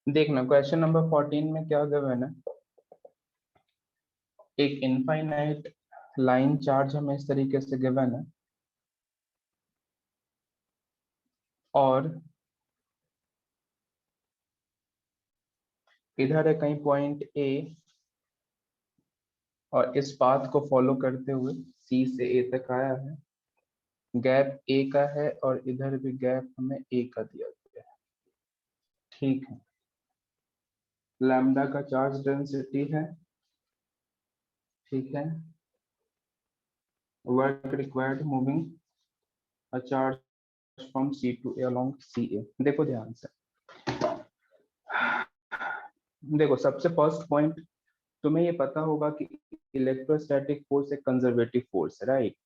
देखना question number 14 में क्या गिवन है। एक इनफाइनाइट लाइन चार्ज हमें इस तरीके से गिवन है, और इधर है कहीं पॉइंट ए, और इस पाथ को फॉलो करते हुए सी से ए तक आया है। गैप ए का है और इधर भी गैप हमें ए का दिया गया है। ठीक है, लैम्डा का चार्ज डेंसिटी है। ठीक है, work required moving a charge from C to A along C A. देखो ध्यान से, देखो सबसे फर्स्ट पॉइंट, तुम्हें ये पता होगा कि इलेक्ट्रोस्टैटिक फोर्स एक कंजर्वेटिव फोर्स है, राइट।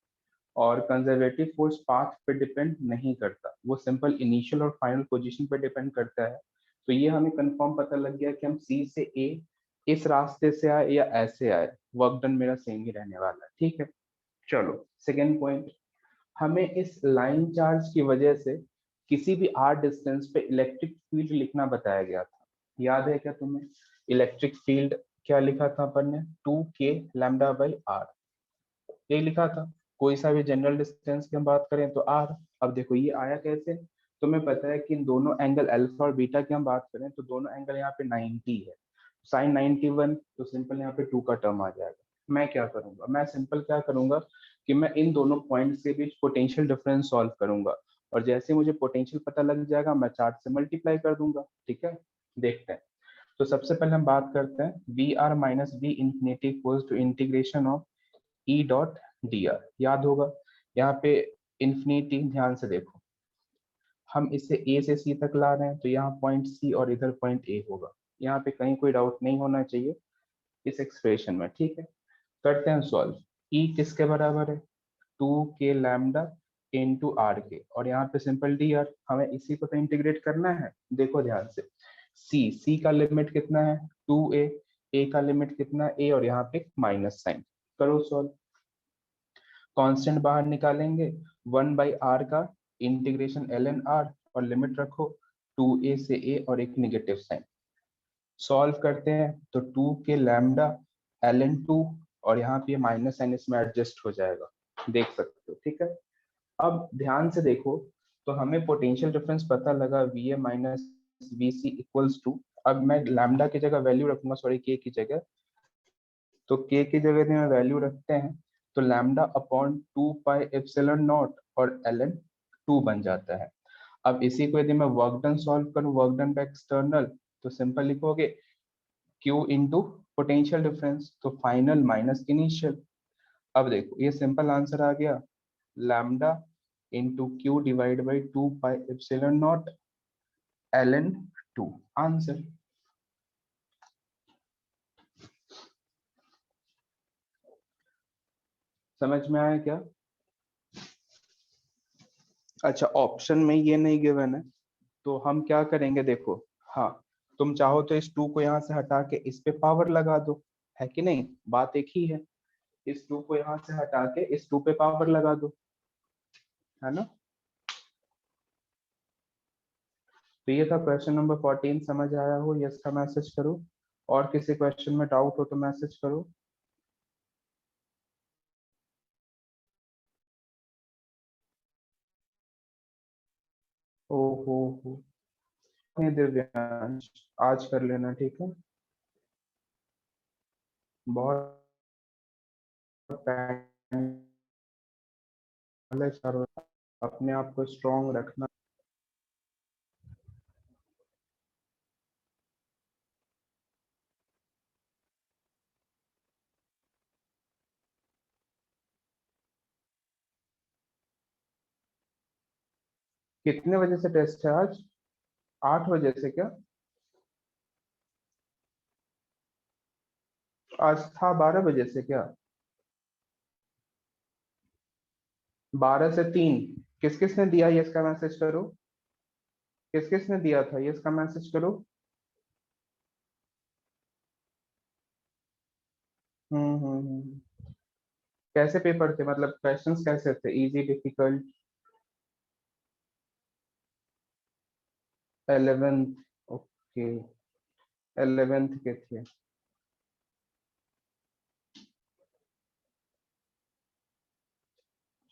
और कंजर्वेटिव फोर्स पाथ पे डिपेंड नहीं करता, वो सिंपल इनिशियल और फाइनल पोजीशन पे डिपेंड करता है। तो ये हमें कंफर्म पता लग गया कि हम सी से ए इस रास्ते से आए या ऐसे आए, वर्क डन मेरा सेम ही रहने वाला है। ठीक है, चलो सेकेंड पॉइंट, हमें इस लाइन चार्ज की वजह से किसी भी आर डिस्टेंस पे इलेक्ट्रिक फील्ड लिखना बताया गया था। याद है क्या तुम्हें? इलेक्ट्रिक फील्ड क्या लिखा था अपन ने? 2k λ/r, ये लिखा था। कोई सा भी जनरल डिस्टेंस की हम बात करें तो आर। अब देखो ये आया कैसे, तुम्हें पता है कि इन दोनों एंगल अल्फा और बीटा की हम बात करें तो दोनों एंगल यहाँ पे 90 है, साइन 91, तो सिंपल यहाँ पे 2 का टर्म आ जाएगा। मैं क्या करूंगा, मैं सिंपल क्या करूंगा कि मैं इन दोनों पॉइंट्स के बीच पोटेंशियल डिफरेंस सॉल्व करूंगा, और जैसे मुझे पोटेंशियल पता लग जाएगा मैं चार्ज से मल्टीप्लाई कर दूंगा। ठीक है, देखते हैं। तो सबसे पहले हम बात करते हैं V R minus V infinity equals to integration of E dot D R. याद होगा यहाँ पे इंफिनिटी, ध्यान से देखो, हम इसे ए से सी तक ला रहे हैं तो यहाँ पॉइंट सी और इधर पॉइंट ए होगा। यहाँ पे कहीं कोई डाउट नहीं होना चाहिए इस एक्सप्रेशन में। ठीक है, करते हैं सॉल्व। ई किसके बराबर है? 2k λ इंटू आर के, और यहाँ पे सिंपल डी आर, हमें इसी को तो इंटीग्रेट करना है। देखो ध्यान से, सी का लिमिट कितना है? 2a, ए का लिमिट कितना है? ए, और यहाँ पे माइनस साइन। करो सॉल्व। कांस्टेंट बाहर निकालेंगे, 1/r का इंटीग्रेशन ln r, और लिमिट रखो 2a से a और एक निगेटिव साइन। सॉल्व करते हैं तो 2k λ ln 2, और यहाँ पे माइनस साइन इसमें एडजस्ट हो जाएगा, देख सकते हो। ठीक है, अब ध्यान से देखो, तो हमें पोटेंशियल डिफरेंस पता लगा V A minus V C equals to, अब मैं लैम्डा की जगह वैल्यू रखूंगा, सॉरी के की जगह, तो के की जगह में वैल्यू रखते हैं तो lambda upon 2 pi epsilon not और ln 2 बन जाता है। अब इसी को यदि मैं वर्क डन सॉल्व करूं, वर्क डन बाय एक्सटर्नल, तो सिंपल लिखोगे Q इंटू पोटेंशियल डिफरेंस, तो फाइनल माइनस इनिशियल। अब देखो ये सिंपल आंसर आ गया, lambda into Q divide by 2 pi epsilon not ln 2, answer. समझ में आया क्या? अच्छा, ऑप्शन में ये नहीं गिवन है तो हम क्या करेंगे, देखो, हाँ, तुम चाहो तो इस 2 को यहाँ से हटा के इस पे पावर लगा दो, है कि नहीं? बात एक ही है, इस 2 को यहाँ से हटा के इस 2 पे पावर लगा दो, है ना? तो ये था क्वेश्चन नंबर 14। समझ आया हो? यस का मैसेज करो, और किसी क्वेश्चन में डाउट हो तो मैसेज करो। ओहो हो, नहीं दिव्यांश, आज कर लेना, ठीक है? बहुत पहले चारों, अपने आप को स्ट्रांग रखना। कितने बजे से टेस्ट है आज? 8 बजे से क्या? आज था 12 बजे से क्या? 12 से 3। किस किस ने दिया ये इसका मैसेज करो? किस किस ने दिया था ये इसका मैसेज करो? हम्म। कैसे पेपर थे, मतलब क्वेश्चंस कैसे थे, easy, difficult? 11th, okay. 11th के थे।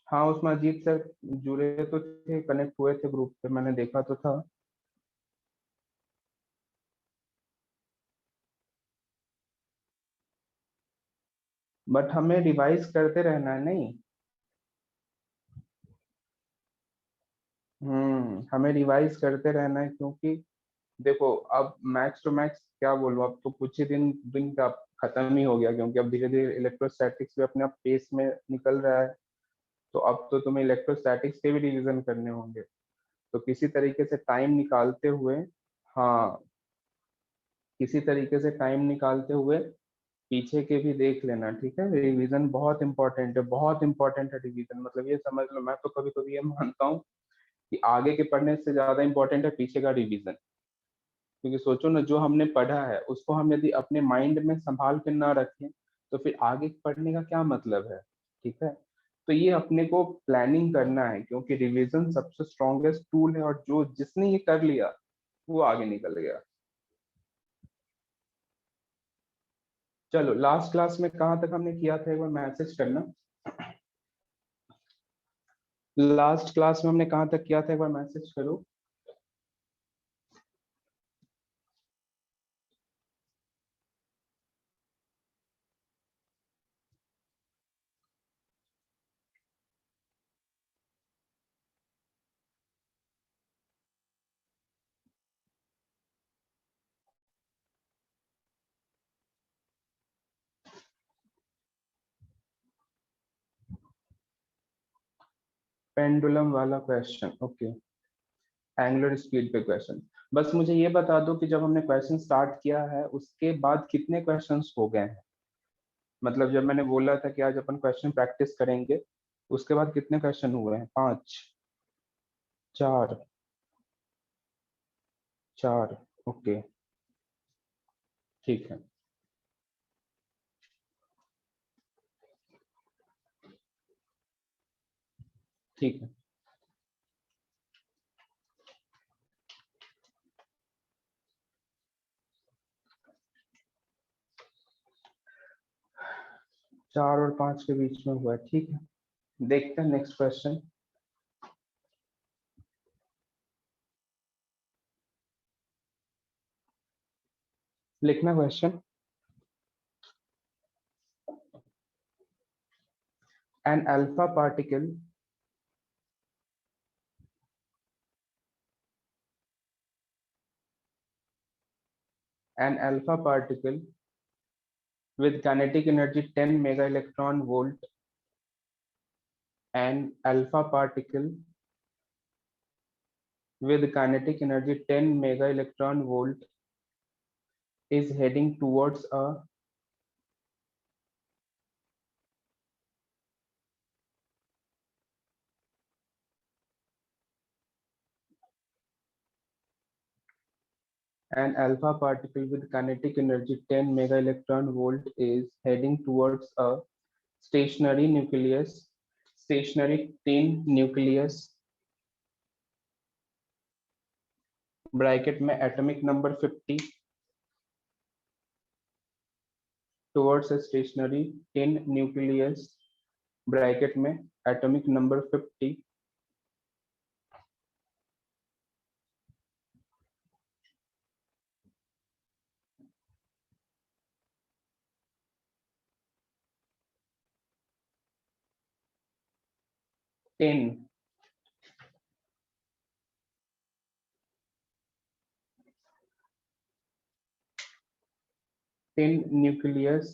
हाँ उसमें अजीत सर जुड़े तो थे, कनेक्ट हुए थे ग्रुप पे, मैंने देखा तो था। बट हमें रिवाइज करते रहना है नहीं। हमें रिवाइज करते रहना है, क्योंकि देखो अब मैक्स टू मैक्स क्या बोलूं, अब तो कुछ ही दिन का खत्म ही हो गया, क्योंकि अब धीरे धीरे इलेक्ट्रोस्टैटिक्स भी अपने आप पेस में निकल रहा है। तो अब तो तुम्हें इलेक्ट्रोस्टैटिक्स के भी रिवीजन करने होंगे। तो किसी तरीके से टाइम निकालते हुए, हाँ किसी तरीके से टाइम निकालते हुए पीछे के भी देख लेना, ठीक है। रिवीजन बहुत इंपॉर्टेंट है, बहुत इंपॉर्टेंट है रिवीजन। मतलब ये समझ लो, मैं तो कभी कभी ये मानता हूँ कि आगे के पढ़ने से ज्यादा इंपॉर्टेंट है पीछे का रिवीजन। क्योंकि सोचो ना, जो हमने पढ़ा है उसको हम यदि अपने माइंड में संभाल के ना रखें तो फिर आगे पढ़ने का क्या मतलब है, ठीक है। तो ये अपने को प्लानिंग करना है, क्योंकि रिवीजन सबसे स्ट्रॉन्गेस्ट टूल है, और जो जिसने ये कर लिया वो आगे निकल गया। चलो लास्ट क्लास में कहाँ तक हमने किया था, एक बार मैसेज करना। लास्ट क्लास में हमने कहाँ तक किया था, एक बार मैसेज करो। पेंडुलम वाला क्वेश्चन, ओके। एंगुलर स्पीड पे क्वेश्चन। बस मुझे ये बता दो कि जब हमने क्वेश्चन स्टार्ट किया है उसके बाद कितने क्वेश्चंस हो गए हैं। मतलब जब मैंने बोला था कि आज अपन क्वेश्चन प्रैक्टिस करेंगे, उसके बाद कितने क्वेश्चन हुए हैं? 5, 4, 4, ओके। ठीक है, ठीक है। 4 और 5 के बीच में हुआ है, ठीक है। देखते हैं नेक्स्ट क्वेश्चन। लिखना question. An alpha particle, an alpha particle with kinetic energy 10 mega electron volt, and alpha particle with kinetic energy 10 mega electron volt is heading an alpha particle with kinetic energy 10 mega electron volt is heading towards a stationary nucleus, stationary tin nucleus, bracket में atomic number 50, towards a stationary tin nucleus, bracket में atomic number 50, 10, tin nucleus,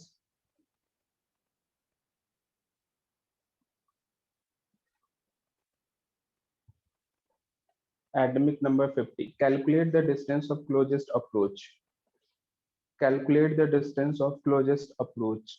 atomic number 50. Calculate the distance of closest approach. Calculate the distance of closest approach.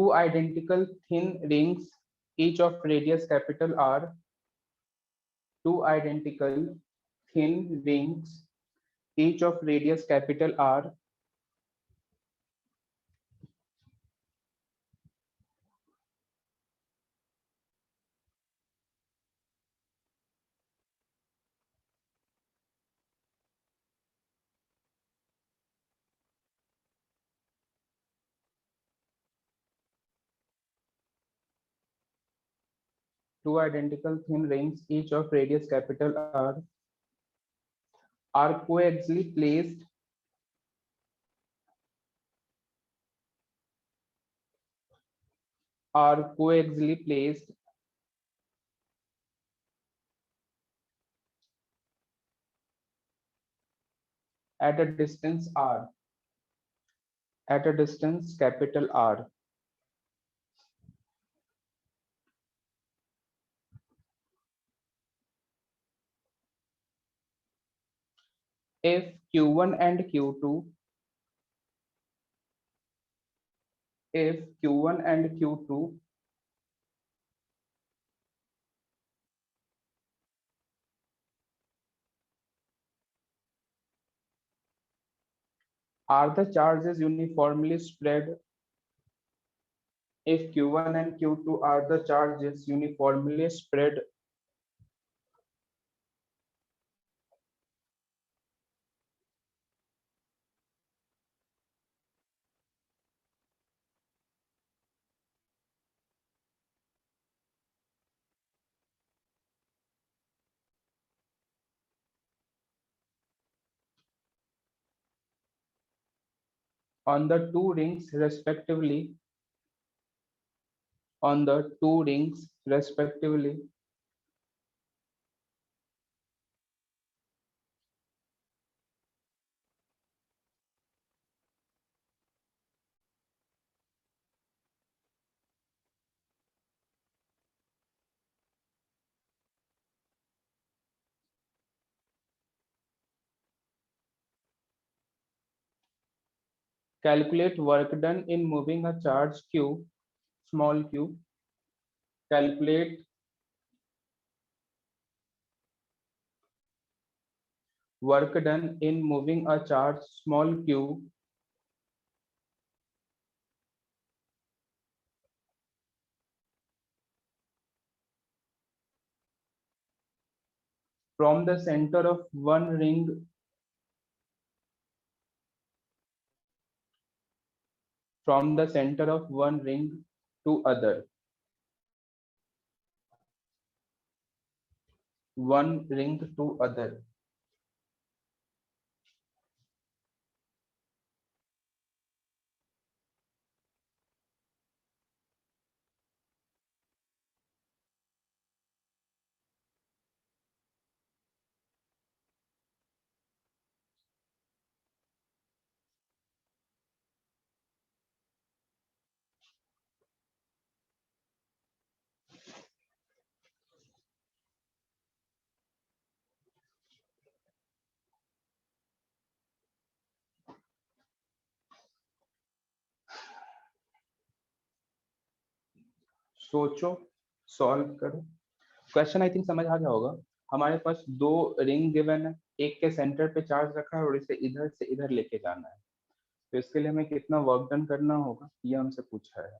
two identical thin rings, each of radius capital R, two identical thin rings, each of radius capital R, two identical thin rings, each of radius capital R, are coaxially placed are coaxially placed at a distance R, at a distance capital R. If Q1 and Q2, if Q1 and Q2 are the charges uniformly spread, if Q1 and Q2 are the charges uniformly spread on the two rings respectively, on the two rings respectively, calculate work done in moving a charge Q, small q, calculate work done in moving a charge small q from the center of one ring, from the center of one ring to other, one ring to other. सोचो, solve करो। Question I think समझ आ गया होगा। हमारे पास दो ring given है, एक के सेंटर पे चार्ज रखा है और इसे इधर से इधर लेके जाना है, तो इसके लिए हमें कितना वर्क डन करना होगा ये हमसे पूछा है।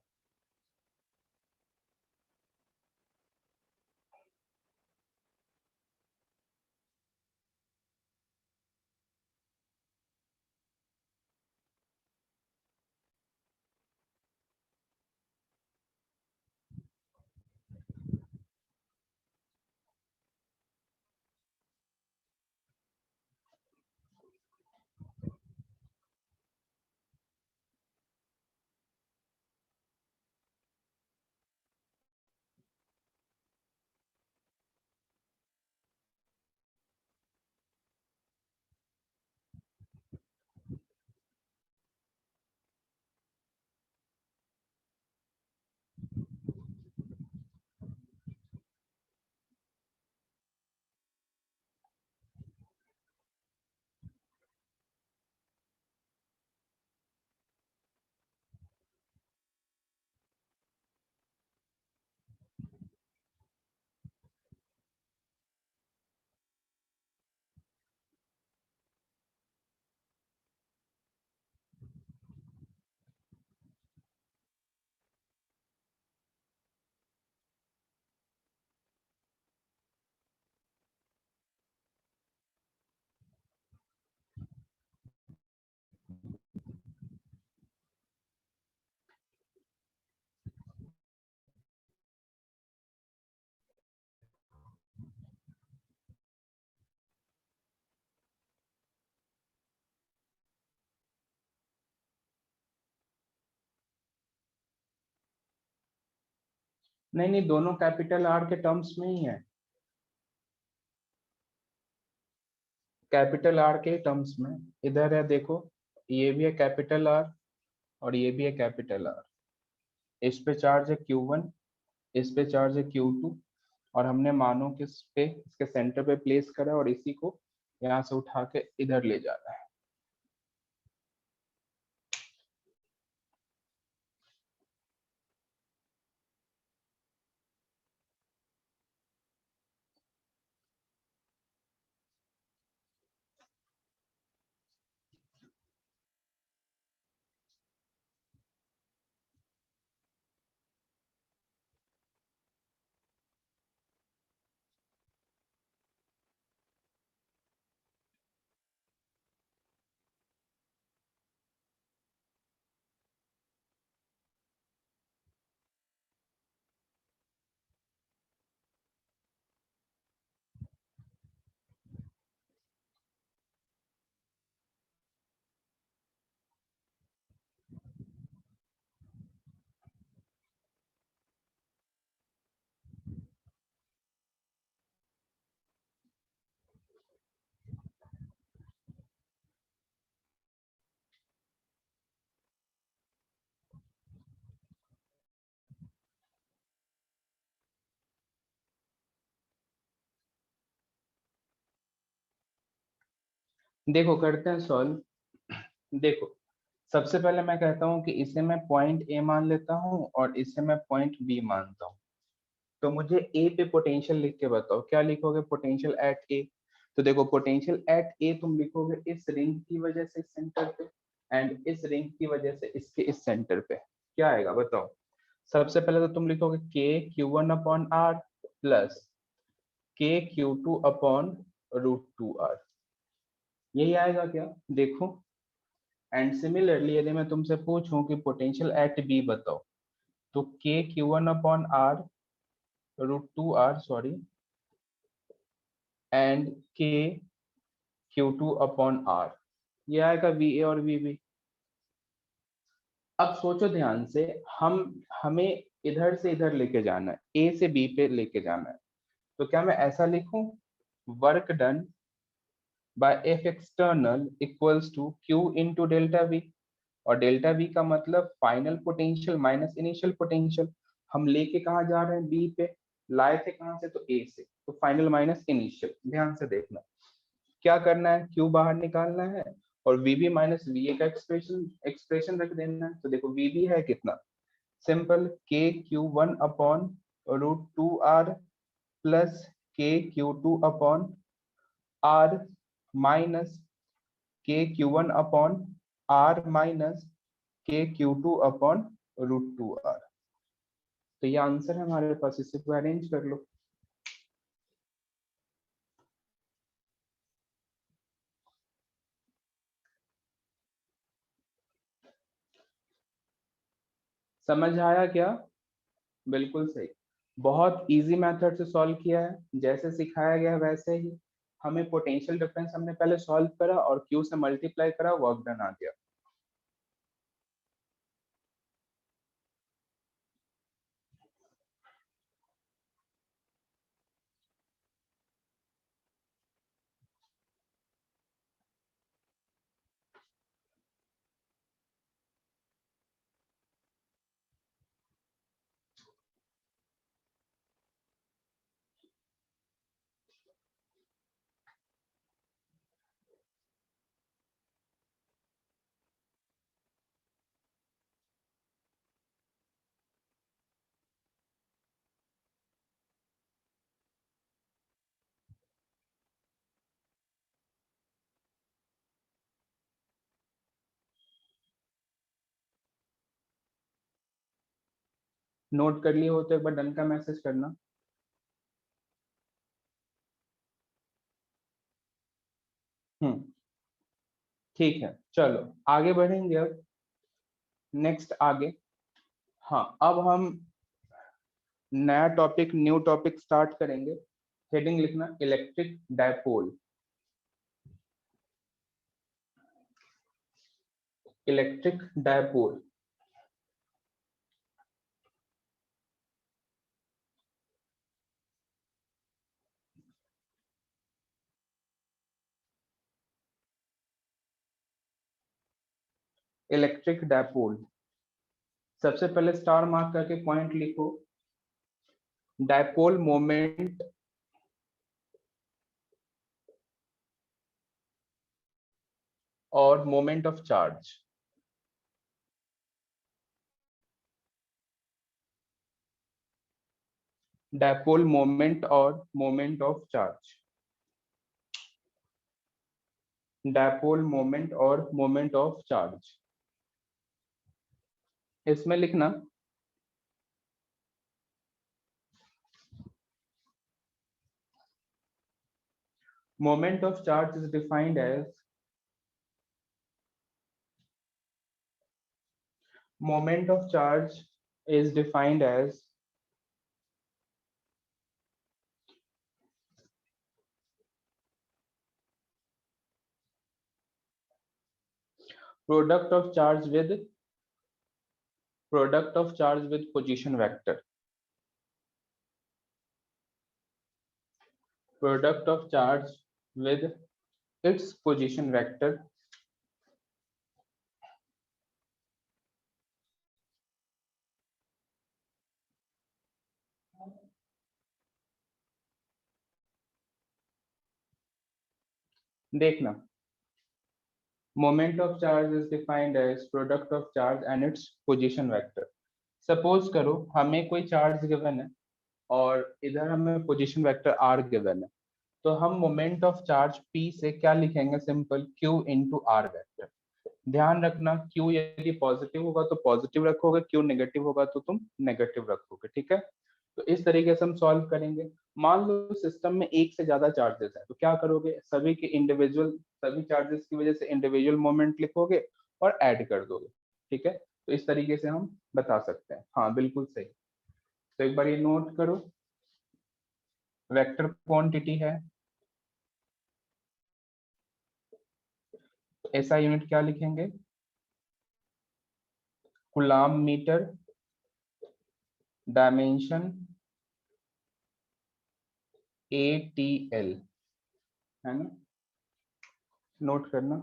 नहीं नहीं, दोनों कैपिटल आर के टर्म्स में ही है, कैपिटल आर के टर्म्स में। इधर है देखो, ये भी है कैपिटल आर और ये भी है कैपिटल आर। इस पे चार्ज है Q1, इस पे चार्ज है Q2, और हमने मानो किस पे, इसके सेंटर पे प्लेस करा और इसी को यहाँ से उठा के इधर ले जाना है। देखो करते हैं सॉल्व। देखो, सबसे पहले मैं कहता हूँ कि इसे मैं पॉइंट ए मान लेता हूँ और इसे मैं पॉइंट बी मानता हूँ। तो मुझे ए पे पोटेंशियल लिख के बताओ, क्या लिखोगे पोटेंशियल एट ए? तो देखो पोटेंशियल एट ए तुम लिखोगे इस रिंग की वजह से इस सेंटर पे, एंड इस रिंग की वजह से इसके इस सेंटर पे। क्या आएगा बताओ? सबसे पहले तो तुम लिखोगे K Q1/R plus K Q2/√2R। यही आएगा क्या? देखो, एंड सिमिलरली यदि मैं तुमसे पूछूं कि पोटेंशियल एट बी बताओ, तो K Q1/R√2R, sorry, and K Q2/R, ये आएगा VA और VB। अब सोचो ध्यान से, हमें इधर से इधर लेके जाना है, ए से बी पे लेके जाना है। तो क्या मैं ऐसा लिखूं, work done by F external equals to Q into delta V, और डेल्टा वी का मतलब final potential minus initial potential. हम लेके कहाँ जा रहे हैं? बी पे। लाए थे कहाँ से? तो ए से, तो फाइनल माइनस इनिशियल। ध्यान से देखना, क्या करना है, क्यू बाहर निकालना है और वीबी माइनस वीए का एक्सप्रेशन एक्सप्रेशन रख देना है। तो देखो वीबी है कितना, simple K Q1/√2R plus K Q2/R minus K Q1/R minus K Q2/√2R। तो ये आंसर है हमारे पास, इसे को अरेंज कर लो। समझ आया क्या? बिल्कुल सही। बहुत इजी मेथड से सॉल्व किया है, जैसे सिखाया गया है वैसे ही। हमें पोटेंशियल डिफरेंस हमने पहले सॉल्व करा और क्यू से मल्टीप्लाई करा, वर्क डन आ गया। नोट कर लिए हो तो एक बार डन का मैसेज करना। हम्म, ठीक है, चलो आगे बढ़ेंगे अब। नेक्स्ट आगे, हाँ अब हम नया टॉपिक, न्यू टॉपिक स्टार्ट करेंगे। हेडिंग लिखना electric dipole. Electric dipole. Electric dipole, सबसे पहले स्टार मार्क करके पॉइंट लिखो। डायपोल मोमेंट और moment of charge. Dipole moment और moment of charge. Dipole moment और मोमेंट ऑफ चार्ज, इसमें लिखना moment of charge is defined as moment of charge is defined as product of charge with position vector, product of charge with its position vector देखना moment of charge is defined as product of charge and its position vector। Suppose करो हमें कोई charge given है और इधर हमें position vector are given है, तो हम मोमेंट ऑफ चार्ज पी से क्या लिखेंगे, simple Q into R vector. ध्यान रखना Q यदि पॉजिटिव होगा तो पॉजिटिव रखोगे, Q नेगेटिव होगा तो तुम नेगेटिव रखोगे, ठीक है। तो इस तरीके से हम सॉल्व करेंगे। मान लो सिस्टम में एक से ज्यादा चार्जेस है, तो क्या करोगे, सभी के इंडिविजुअल, सभी चार्जेस की वजह से इंडिविजुअल मोमेंट लिखोगे और ऐड कर दोगे, ठीक है। तो इस तरीके से हम बता सकते हैं। हाँ बिल्कुल सही। तो एक बार ये नोट करो, वेक्टर क्वांटिटी है, ऐसा यूनिट क्या लिखेंगे, कूलाम मीटर, डायमेंशन ATL, है ना, नोट करना।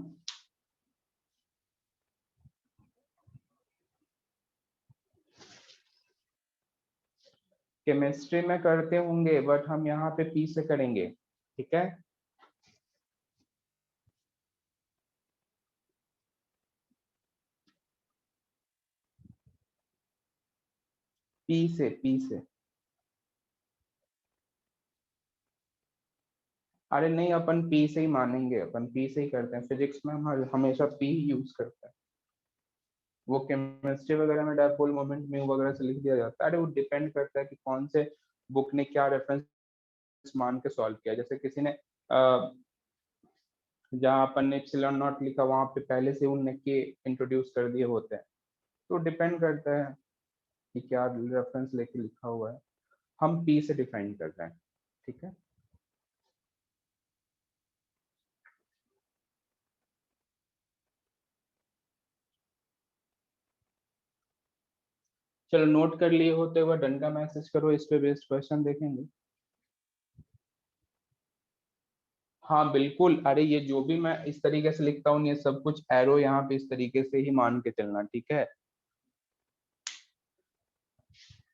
केमिस्ट्री में करते होंगे बट हम यहाँ पे पी से करेंगे, ठीक है। पी से अरे नहीं, अपन पी से ही मानेंगे, अपन पी से ही करते हैं, फिजिक्स में हम हमेशा पी यूज करते हैं। वो केमिस्ट्री वगैरह में डायपोल मोमेंट म्यू वगैरह से लिख दिया जाता है। अरे वो डिपेंड करता है कि कौन से बुक ने क्या रेफरेंस मान के सॉल्व किया। जैसे किसी ने जहाँ अपन ने एप्सिलॉन नॉट लिखा वहां पे पहले से उनने के इंट्रोड्यूस कर दिए होते हैं। तो डिपेंड करता है कि क्या रेफरेंस लेके लिखा हुआ है। हम पी से डिफाइन कर रहे हैं, ठीक है। चलो नोट कर लिए होते हुए डन का मैसेज करो, इस पे बेस्ड क्वेश्चन देखेंगे। हाँ बिल्कुल, अरे ये जो भी मैं इस तरीके से लिखता हूँ ये सब कुछ एरो यहाँ पे इस तरीके से ही मान के चलना, ठीक है।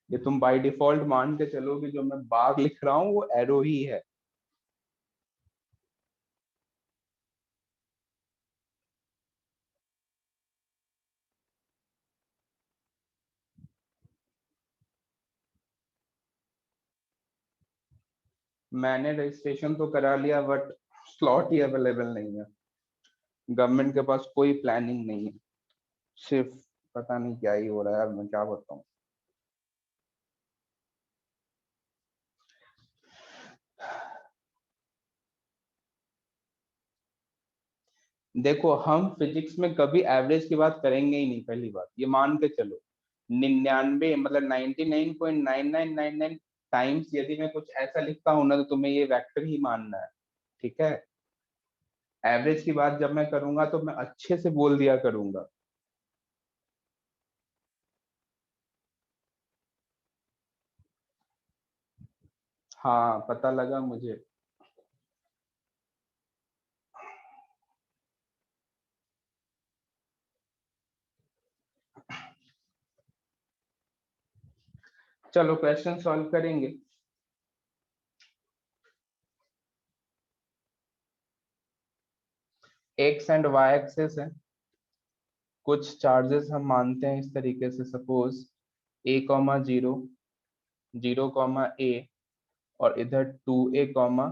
ये तुम बाय डिफॉल्ट मान के चलोगे, जो मैं बाग लिख रहा हूँ वो एरो ही है। मैंने रजिस्ट्रेशन तो करा लिया बट स्लॉट ही अवेलेबल नहीं है। गवर्नमेंट के पास कोई प्लानिंग नहीं है, सिर्फ पता नहीं क्या ही हो रहा है यार, मैं क्या बताऊं। देखो हम फिजिक्स में कभी एवरेज की बात करेंगे ही नहीं, पहली बात ये मान के चलो। 99 मतलब 99.9999 टाइम्स यदि मैं कुछ ऐसा लिखता हूं ना तो तुम्हें ये वेक्टर ही मानना है, ठीक है। एवरेज की बात जब मैं करूंगा तो मैं अच्छे से बोल दिया करूंगा। हाँ पता लगा मुझे। चलो क्वेश्चन सॉल्व करेंगे। एक्स एंड वाई एक्सेस है, कुछ चार्जेस हम मानते हैं इस तरीके से, suppose A comma zero, zero comma A, और इधर टू ए कॉमा,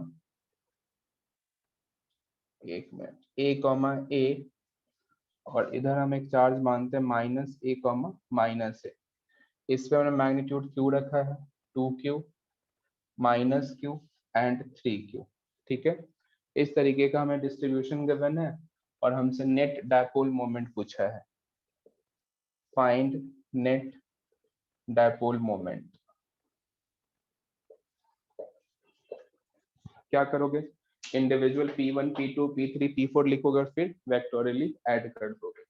एक मिनट, ए कॉमा ए, और इधर हम एक चार्ज मानते हैं minus A comma minus A. इस पे हमने मैग्नीट्यूड क्यू रखा है, two Q, minus Q and three Q. ठीक है, इस तरीके का हमें डिस्ट्रीब्यूशन गिवन है और हमसे नेट डायपोल मोमेंट पूछा है। Find net dipole moment. क्या करोगे, individual P1 P2 P3 P4 लिखोगे और फिर वेक्टोरियली ऐड कर दोगे।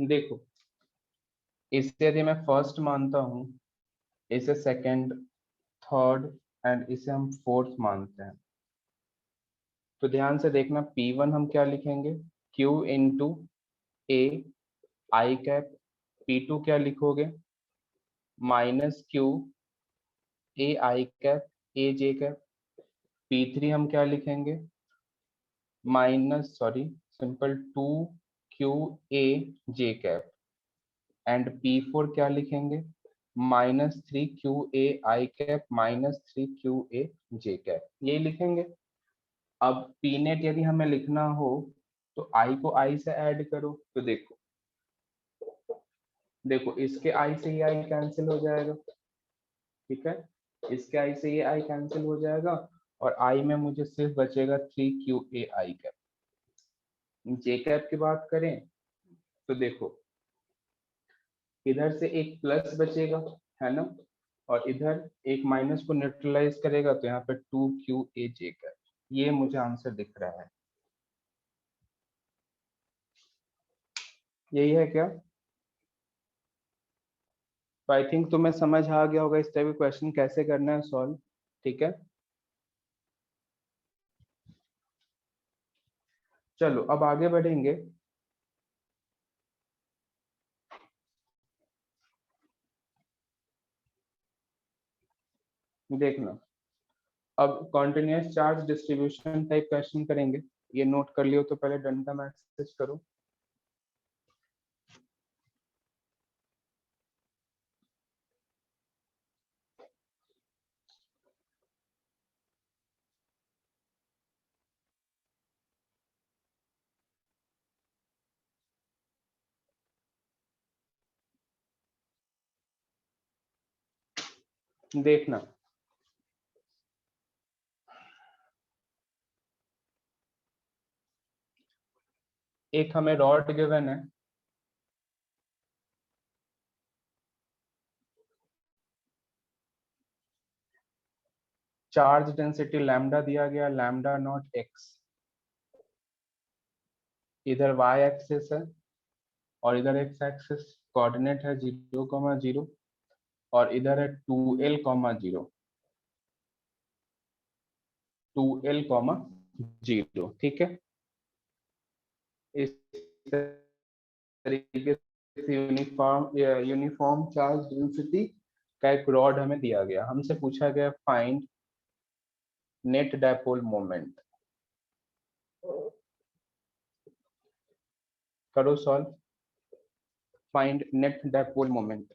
देखो, इसे यदि मैं फर्स्ट मानता हूँ, इसे सेकंड, थर्ड एंड इसे हम फोर्थ मानते हैं, तो ध्यान से देखना, P1 हम क्या लिखेंगे, Q into A I cap, P2 क्या लिखोगे, minus Q A I cap A J cap, P3 हम क्या लिखेंगे, minus sorry simple two Q A J cap, and P4 क्या लिखेंगे, minus three Q A I cap minus three Q A J cap, यही लिखेंगे। अब P net यदि हमें लिखना हो तो आई को आई से ऐड करो, तो देखो, देखो इसके आई से ये आई कैंसिल हो जाएगा, ठीक है, इसके आई से ये आई कैंसिल हो जाएगा, और आई में मुझे सिर्फ बचेगा three Q A I cap. J cap की बात करें तो देखो, इधर से एक प्लस बचेगा, है ना, और इधर एक माइनस को न्यूट्रलाइज करेगा, तो यहाँ पे two Q A J cap, ये मुझे आंसर दिख रहा है। यही है क्या? तो आई थिंक तुम्हें समझ आ गया होगा इस टाइप के क्वेश्चन कैसे करना है सॉल्व। ठीक है, चलो अब आगे बढ़ेंगे। देखना, अब continuous charge distribution type question करेंगे, ये नोट कर लियो तो पहले डन का मैसेज करो। देखना, एक हमें रॉड गिवन है, चार्ज डेंसिटी लैम्डा दिया गया, लैम्डा नॉट एक्स, इधर वाई एक्सिस है और इधर एक्स एक्सिस, कोऑर्डिनेट है 0,0 और इधर है 2l,0, 2l,0, ठीक है। इस तरीके से यूनिफॉर्म चार्ज डेंसिटी का एक रॉड हमें दिया गया, हमसे पूछा गया फाइंड नेट डायपोल मोमेंट। करो solve, find net dipole moment.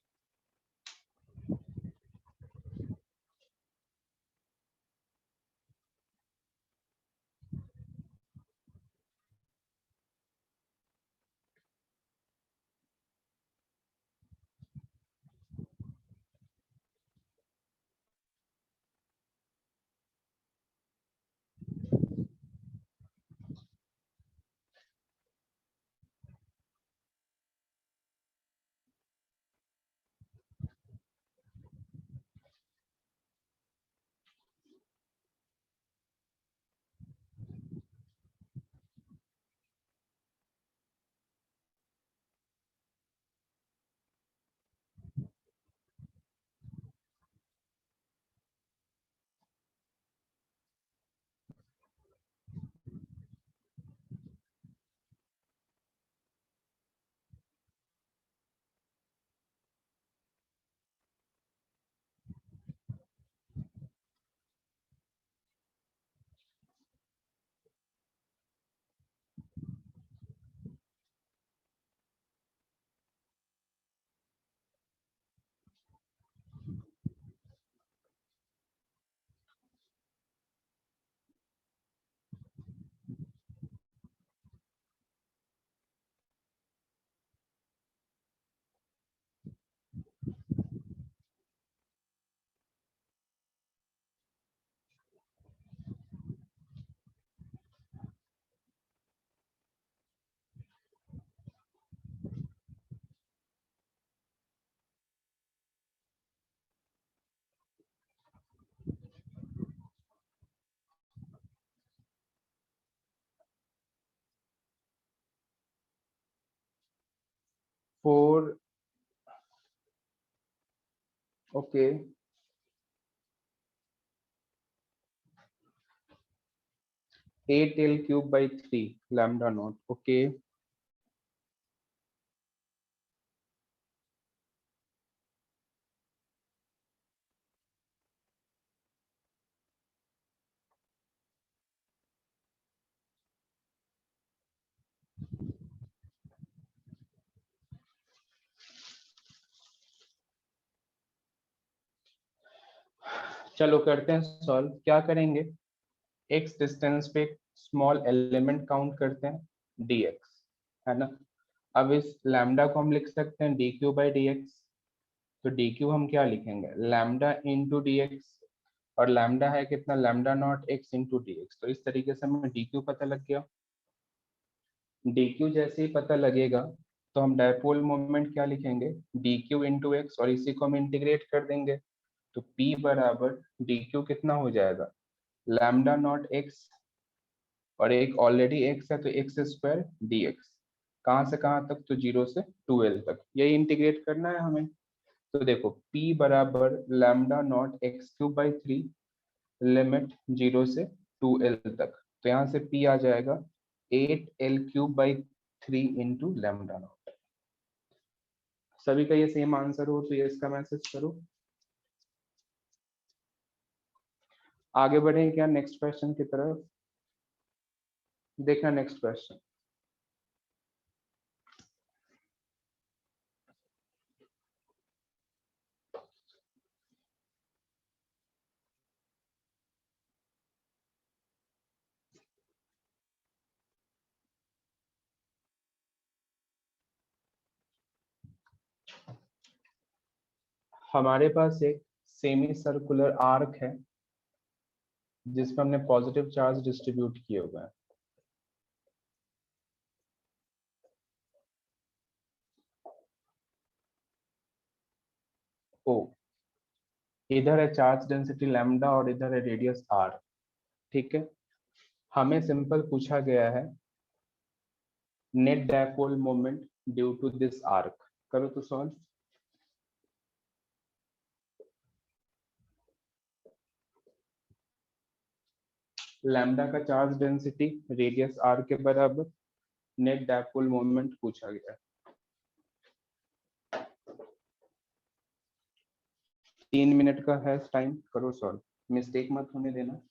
Four, okay, 8l³/3 lambda naught, okay. चलो करते हैं सॉल्व, क्या करेंगे, एक्स डिस्टेंस पे स्मॉल एलिमेंट काउंट करते हैं dx, है ना। अब इस लैम्डा को हम लिख सकते हैं dq/dx, तो dq हम क्या लिखेंगे, लैम्डा इंटू डी एक्स, और लैम्डा है कितना, lambda naught x into D x. तो इस तरीके से हमें dq पता लग गया। dq जैसे ही पता लगेगा तो हम डायपोल मोमेंट क्या लिखेंगे, dq इंटू एक्स, और इसी को हम इंटीग्रेट कर देंगे। तो p बराबर dq कितना हो जाएगा, लैम्डा नॉट एक्स, और एक ऑलरेडी एक्स है तो एक्स स्क्वायर डी एक्स, कहाँ से कहाँ तक, तो 0 से 2l तक, यही इंटीग्रेट करना है हमें। तो देखो p बराबर लैम्डा नॉट x³/3 लिमिट 0 से 2l तक, तो यहाँ से p आ जाएगा 8l³/3 इंटू लैम्डा नॉट। सभी का ये सेम आंसर हो तो ये इसका मैसेज करो। आगे बढ़े क्या नेक्स्ट क्वेश्चन की तरफ, देखना नेक्स्ट क्वेश्चन। हमारे पास एक सेमी सर्कुलर आर्क है जिसमें हमने पॉजिटिव चार्ज डिस्ट्रीब्यूट किए हुए हैं। ओ, इधर है चार्ज डेंसिटी लैम्डा और इधर है रेडियस आर। ठीक है, हमें सिंपल पूछा गया है net dipole moment due to this arc. करो तो सॉल्व। लैम्डा का चार्ज डेंसिटी रेडियस आर के बराबर, नेट डायपोल मोमेंट पूछा गया है। 3 मिनट का है टाइम, करो सॉल्व, मिस्टेक मत होने देना।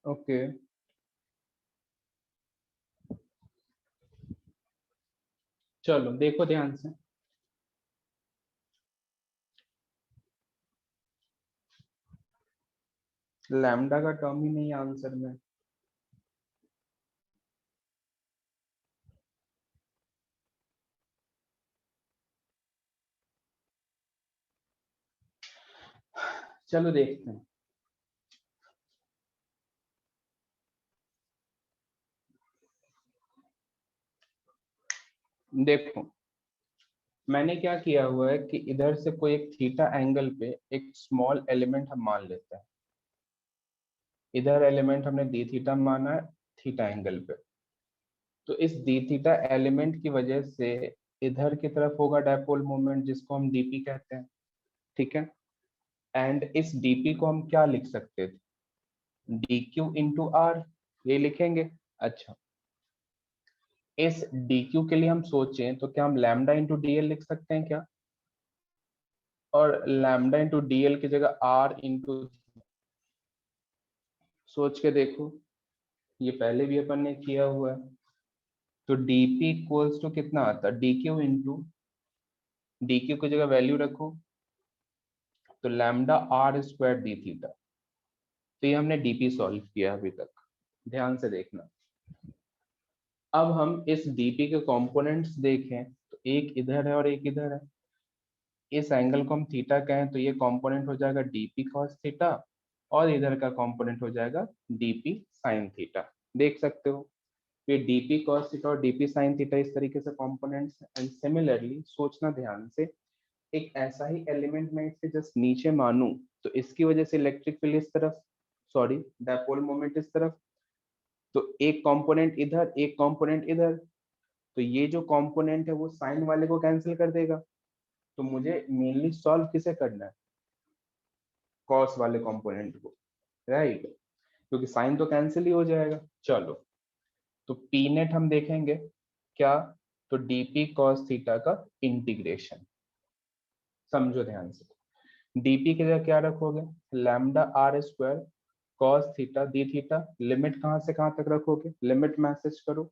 ओके, चलो देखो ध्यान से। लैम्डा का टर्म ही नहीं है आंसर में। चलो देखते हैं। देखो, मैंने क्या किया हुआ है कि इधर से कोई एक थीटा एंगल पे एक स्मॉल एलिमेंट हम मान लेते हैं। इधर एलिमेंट हमने डी थीटा माना है थीटा एंगल पे, तो इस डी थीटा एलिमेंट की वजह से इधर की तरफ होगा डायपोल मोमेंट जिसको हम डीपी कहते हैं, ठीक है। एंड इस डीपी को हम क्या लिख सकते थे, डी क्यू इंटू आर, ये लिखेंगे। अच्छा, इस डी क्यू के लिए हम सोचें तो क्या हम लैम्डा इंटू डी एल लिख सकते हैं क्या, और लैम्डा इंटू डी एल की जगह आर इंटू, सोच के देखो, ये पहले भी अपन ने किया हुआ है। तो dp इक्वल्स टू कितना आता है, dq इंटू dq की जगह वैल्यू रखो तो lambda are square D theta. तो ये हमने dp सॉल्व किया अभी तक, ध्यान से देखना। अब हम इस dp के कंपोनेंट्स देखें तो एक इधर है और एक इधर है। इस एंगल को हम थीटा कहें तो ये कंपोनेंट हो जाएगा dp cos थीटा, और इधर का कंपोनेंट हो जाएगा dp sin थीटा। देख सकते हो ये dp cos थीटा और dp sin थीटा इस तरीके से कंपोनेंट्स। एंड सिमिलरली सोचना ध्यान से, एक ऐसा ही एलिमेंट मैं इसके जस्ट नीचे मानूं तो इसकी वजह से इलेक्ट्रिक फील्ड इस तरफ, सॉरी डायपोल मोमेंट इस तरफ, तो एक कंपोनेंट इधर एक कंपोनेंट इधर, तो ये जो कंपोनेंट है वो साइन वाले को कैंसिल कर देगा। तो मुझे मेनली सॉल्व किसे करना है, कॉस वाले कंपोनेंट को, राइट, क्योंकि साइन तो कैंसिल ही हो जाएगा। चलो, तो पी नेट हम देखेंगे क्या, तो डीपी कॉस थीटा का इंटीग्रेशन, समझो ध्यान से। डीपी की जगह क्या रखोगे, lambda are square cos theta D theta, limit कहां से कहां तक रखोगे, लिमिट मैसेज करो।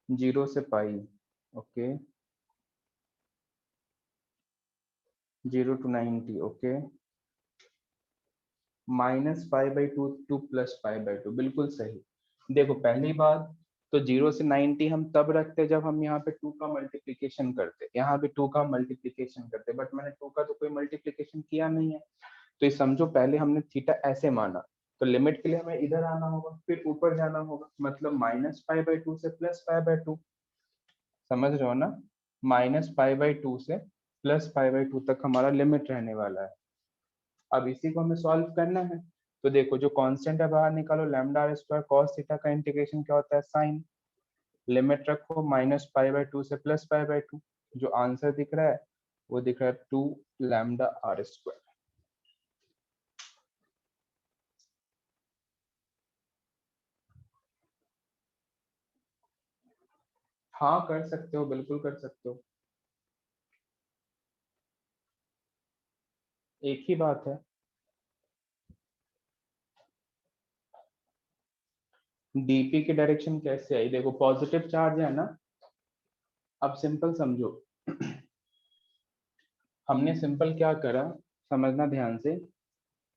जीरो से pi, okay, zero to 90, okay, minus pi by two to plus pi by two, बिल्कुल सही। देखो पहली बात, तो 0 से 90 हम तब रखते जब हम यहाँ पे 2 का मल्टीप्लीकेशन करते, यहाँ पे 2 का मल्टीप्लीकेशन करते, बट मैंने 2 का तो कोई मल्टीप्लीकेशन किया नहीं है। तो ये समझो पहले हमने थीटा ऐसे माना, तो लिमिट के लिए हमें इधर आना होगा फिर ऊपर जाना होगा, मतलब माइनस पाई बाई टू से प्लस पाई बाई टू, समझ रहे हो ना। माइनस पाई बाई टू से प्लस पाई बाई टू तक हमारा लिमिट रहने वाला है। अब इसी को हमें सॉल्व करना है। तो देखो जो कांस्टेंट है बाहर निकालो, lambda are square cos theta का इंटीग्रेशन क्या होता है, साइन। लिमिट रखो माइनस पाई बाई टू से प्लस पाई बाई टू, जो आंसर दिख रहा है वो दिख रहा है 2 लैम्डा आर स्क्वायर। हाँ कर सकते हो, बिल्कुल कर सकते हो, एक ही बात है। डीपी की डायरेक्शन कैसे आई, देखो पॉजिटिव चार्ज है ना। अब सिंपल समझो, हमने सिंपल क्या करा, समझना ध्यान से।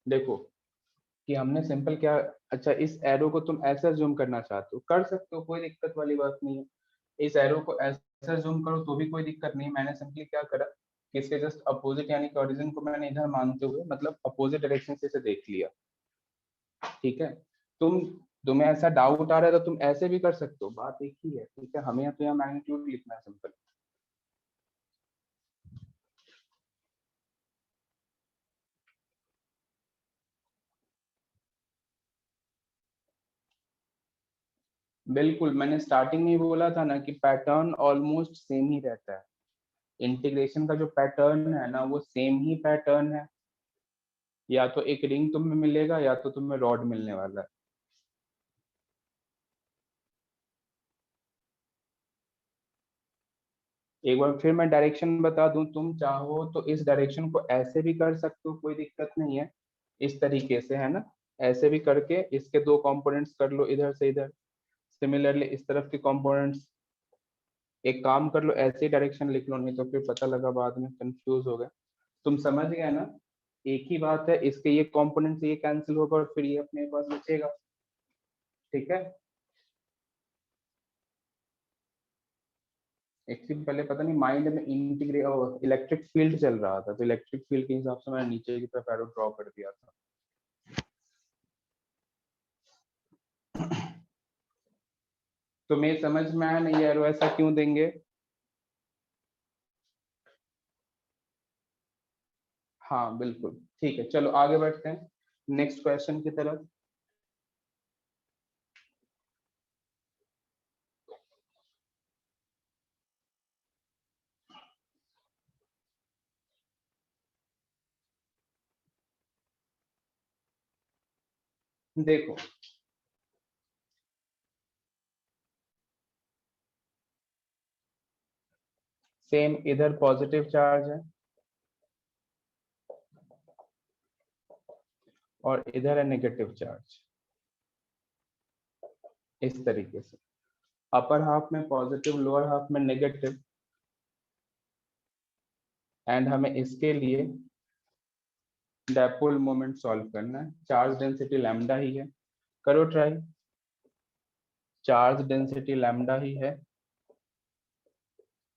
देखो कि हमने सिंपल क्या, अच्छा इस एरो को तुम ऐसा जूम करना चाहते हो कर सकते हो, कोई दिक्कत वाली बात नहीं है। इस एरो को ऐसा जूम करो तो भी कोई दिक्कत नहीं है। मैंने सिंपली क्या करा कि इसके जस्ट अपोजिट यानी कि ओरिजिन को मैंने इधर मानते हुए मतलब अपोजिट डायरेक्शन से इसे देख लिया, ठीक है। तुम तुम्हें ऐसा डाउट आ रहा है तो तुम ऐसे भी कर सकते हो, बात एक ही है, ठीक है। हमें तो यहाँ मैग्नीट्यूड लिखना है सिंपल। बिल्कुल, मैंने स्टार्टिंग में ही बोला था ना कि पैटर्न ऑलमोस्ट सेम ही रहता है। इंटीग्रेशन का जो पैटर्न है ना वो सेम ही पैटर्न है, या तो एक रिंग तुम्हें मिलेगा या तो तुम्हें रॉड मिलने वाला है। एक बार फिर मैं डायरेक्शन बता दूं, तुम चाहो तो इस डायरेक्शन को ऐसे भी कर सकते हो, कोई दिक्कत नहीं है। इस तरीके से है ना, ऐसे भी करके इसके दो कंपोनेंट्स कर लो इधर से इधर। सिमिलरली इस तरफ के कंपोनेंट्स, एक काम कर लो ऐसे डायरेक्शन लिख लो, नहीं तो फिर पता लगा बाद में कंफ्यूज हो गए। तुम समझ गए ना, एक ही बात है, इसके ये कंपोनेंट से ये कैंसिल होगा और फिर ये अपने पास बचेगा, ठीक है। एक्चुअली पहले पता नहीं माइंड में इंटीग्रेट इलेक्ट्रिक फील्ड चल रहा था, तो इलेक्ट्रिक फील्ड के हिसाब से मैंने नीचे की तरफ एरो ड्रॉ कर दिया था। तो मैं समझ में आया नहीं, एरो ऐसा क्यों देंगे। हाँ बिल्कुल ठीक है, चलो आगे बढ़ते हैं नेक्स्ट क्वेश्चन की तरफ। देखो सेम, इधर पॉजिटिव चार्ज है और इधर है नेगेटिव चार्ज, इस तरीके से अपर हाफ में पॉजिटिव, लोअर हाफ में नेगेटिव। एंड हमें इसके लिए डायपोल मोमेंट सॉल्व करना है। चार्ज डेंसिटी लैम्डा ही है, करो ट्राई। चार्ज डेंसिटी लैम्डा ही है,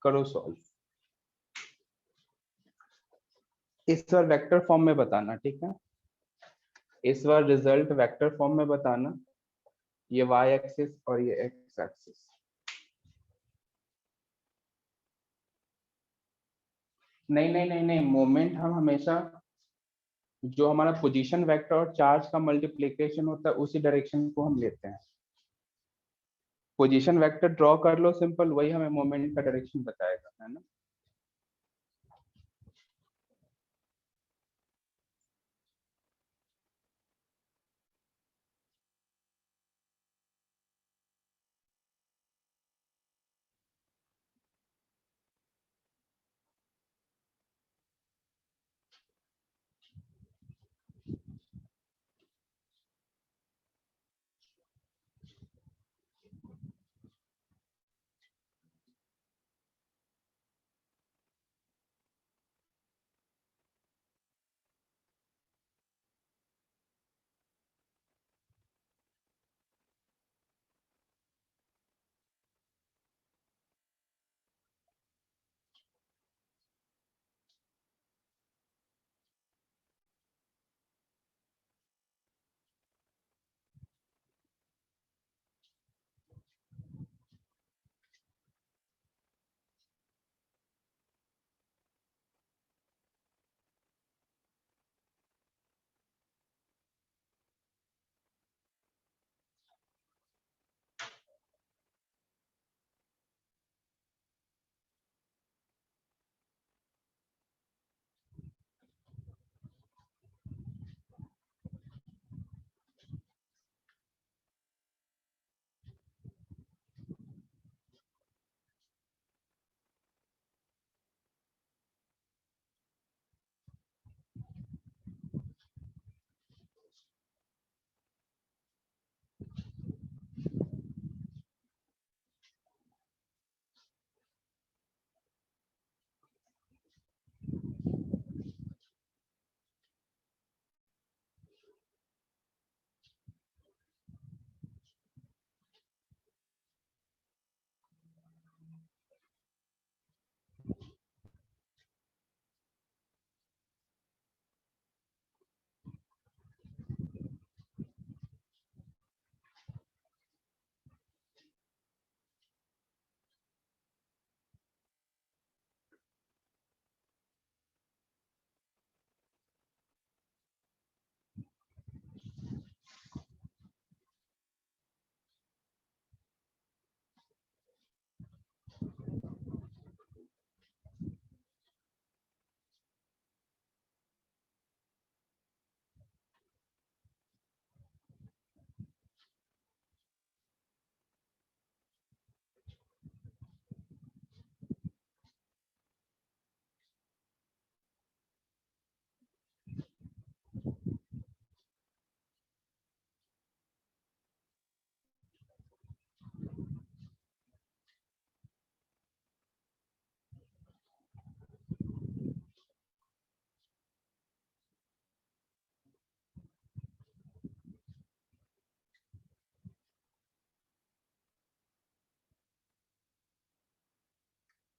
करो सॉल्व। इस बार वेक्टर फॉर्म में बताना, ठीक है? इस बार रिजल्ट वेक्टर फॉर्म में बताना, ये वाई एक्सिस और ये एक्स एक्सिस। नहीं नहीं नहीं नहीं, मोमेंट हम हमेशा जो हमारा पोजीशन वेक्टर और चार्ज का मल्टीप्लिकेशन होता है उसी डायरेक्शन को हम लेते हैं। पोजीशन वेक्टर ड्रॉ कर लो सिंपल, वही हमें मोमेंट का डायरेक्शन बताएगा, है ना?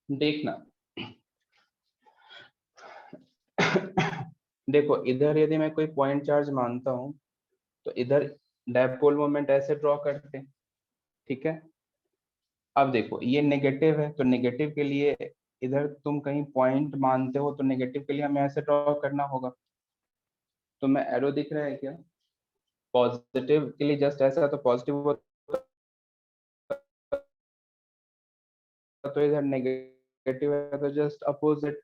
देखना देखो इधर यदि मैं कोई पॉइंट चार्ज मानता हूं तो इधर डायपोल मोमेंट ऐसे ड्रॉ करते हैं, ठीक है? अब देखो ये नेगेटिव है तो नेगेटिव के लिए इधर तुम कहीं पॉइंट मानते हो तो नेगेटिव के लिए हमें ऐसे ड्रॉ करना होगा। तो मैं एरो दिख रहा है क्या? पॉजिटिव के लिए जस्ट ऐसा, तो पॉजिटिव होता तो इधर नेगेटिव है तो जस्ट अपोजिट।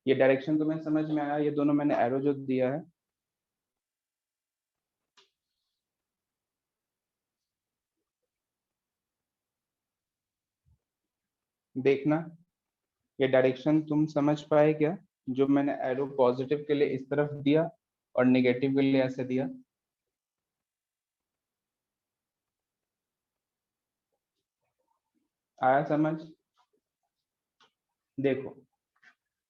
ये डायरेक्शन तुम्हें समझ में आया? ये दोनों मैंने एरो जो दिया है, देखना ये डायरेक्शन तुम समझ पाए क्या? जो मैंने एरो पॉजिटिव के लिए इस तरफ दिया और नेगेटिव के लिए ऐसे दिया। आया समझ? देखो,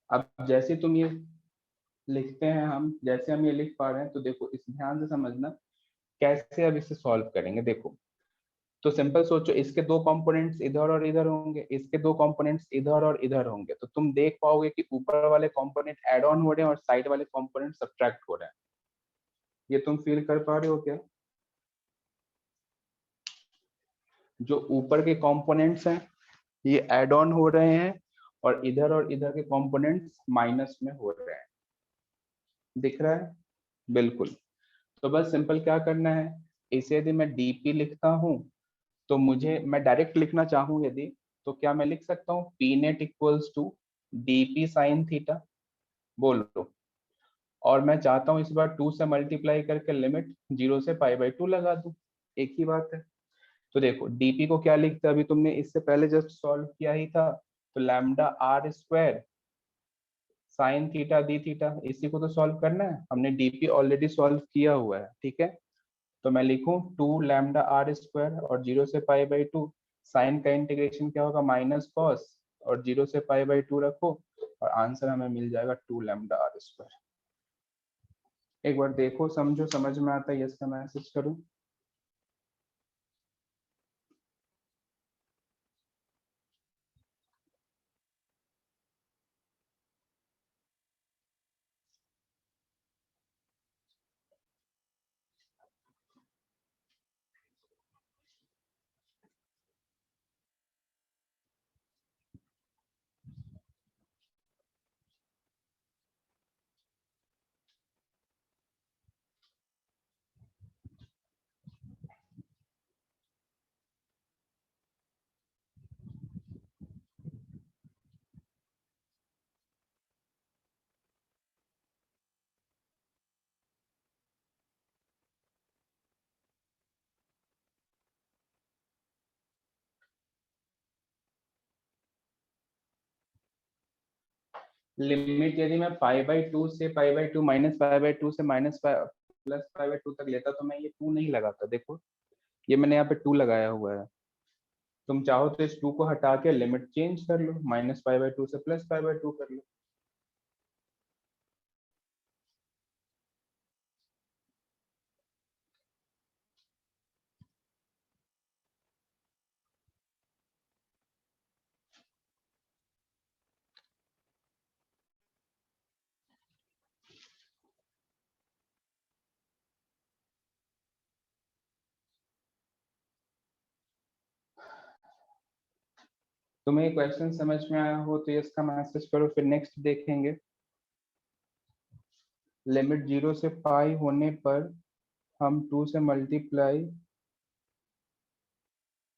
अब जैसे तुम ये लिखते हैं, हम जैसे हम ये लिख पा रहे हैं, तो देखो इस ध्यान से समझना कैसे अब इसे सॉल्व करेंगे। देखो, तो सिंपल सोचो, इसके दो कंपोनेंट्स इधर और इधर होंगे, इसके दो कंपोनेंट्स इधर और इधर होंगे, तो तुम देख पाओगे कि ऊपर वाले कंपोनेंट ऐड ऑन हो रहे हैं और साइड वाले कंपोनेंट सब्ट्रैक्ट हो रहे हैं। ये तुम फील कर पा रहे हो क्या? जो ऊपर के कंपोनेंट्स हैं ये ऐड ऑन हो रहे हैं और इधर के कंपोनेंट्स माइनस में हो रहे हैं। दिख रहा है? बिल्कुल। तो बस सिंपल क्या करना है, इसे यदि मैं डीपी लिखता हूं, तो मुझे, मैं डायरेक्ट लिखना चाहूं यदि, तो क्या मैं लिख सकता हूँ P net equals to DP sine theta? बोलो। और मैं चाहता हूँ इस बार 2 से मल्टीप्लाई करके लिमिट 0 से π/2 लगा दूं। एक ही बात है। तो देखो डीपी को क्या लिखते हैं, अभी तुमने इससे पहले जस्ट सॉल्व किया ही था, तो lambda are square sine theta D theta, इसी को तो सॉल्व करना है। हमने डीपी ऑलरेडी सॉल्व किया हुआ है, ठीक है। तो मैं लिखूं 2 लैम्डा आर स्क्वायर और 0 से π/2, साइन का इंटीग्रेशन क्या होगा, माइनस कॉस, और 0 से π/2 रखो और आंसर हमें मिल जाएगा 2 लैम्डा आर स्क्वायर। एक बार देखो, समझो, समझ में आता है, यस का मैसेज करूं? लिमिट यदि मैं π/2 से π/2 माइनस π/2 से माइनस प्लस π/2 तक लेता, तो मैं ये 2 नहीं लगाता। देखो ये मैंने यहाँ पे 2 लगाया हुआ है। तुम चाहो तो इस 2 को हटा के लिमिट चेंज कर लो, माइनस π/2 से प्लस π/2 कर लो। तुम्हें ये क्वेश्चन समझ में आया हो तो इसका मैसेज करो, फिर नेक्स्ट देखेंगे। लिमिट 0 से पाई होने पर हम 2 से मल्टीप्लाई